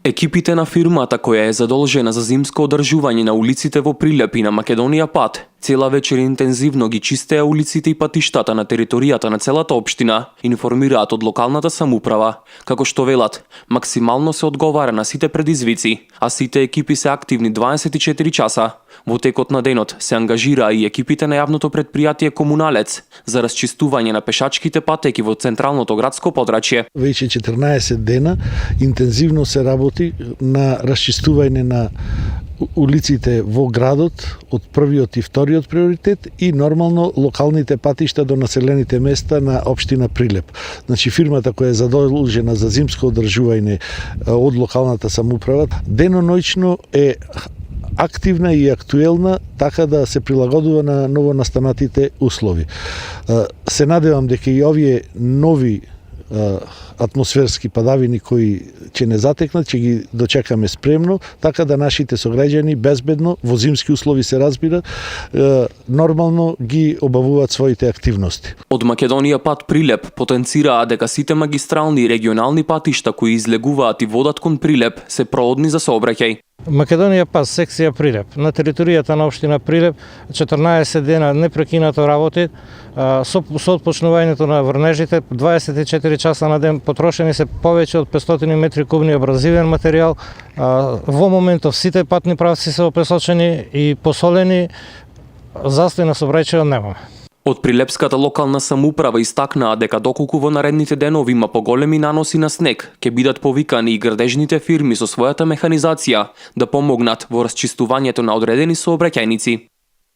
Екипите на фирмата која е задолжена за зимско одржување на улиците во Прилеп и на Македонија Пат цела вечер интензивно ги чистеа улиците и патиштата на територијата на целата општина, информираат од локалната самоуправа. Како што велат, максимално се одговара на сите предизвици, а сите екипи се активни 24 часа. Во текот на денот се ангажираа и екипите на јавното претпријатие Комуналец за расчистување на пешачките патеки во централното градско подрачје. Веќе 14 дена интензивно се работи на расчистување на улиците во градот од првиот и вториот приоритет и нормално локалните патишта до населените места на општина Прилеп. Значи фирмата која е задолжена за зимско одржување од локалната самоуправа деноноќно е активна и актуелна, така да се прилагодува на новонастанатите услови. Се надевам дека и овие нови атмосферски падавини кои ќе не затекнат, ќе ги дочекаме спремно, така да нашите сограѓани безбедно, во зимски услови се разбира, нормално ги обавуваат своите активности. Од Македонија Пат Прилеп потенцираа дека сите магистрални и регионални патишта кои излегуваат и водат кон Прилеп се проодни за сообраќај. Македонија Пат секција Прилеп на територијата на општина Прилеп 14 дена непрекинато работи со отпочнувањето на врнежите 24 часа на ден потрошени се повеќе од 500 метри кубни абразивен материјал. Во моментов сите патни правци се опесочени и посолени, застој на сообраќајот немаме. Од Прилепската локална самоуправа истакнаа дека доколку во наредните денови има поголеми наноси на снег, ќе бидат повикани и градежните фирми со својата механизација да помогнат во расчистувањето на одредени сообраќајници.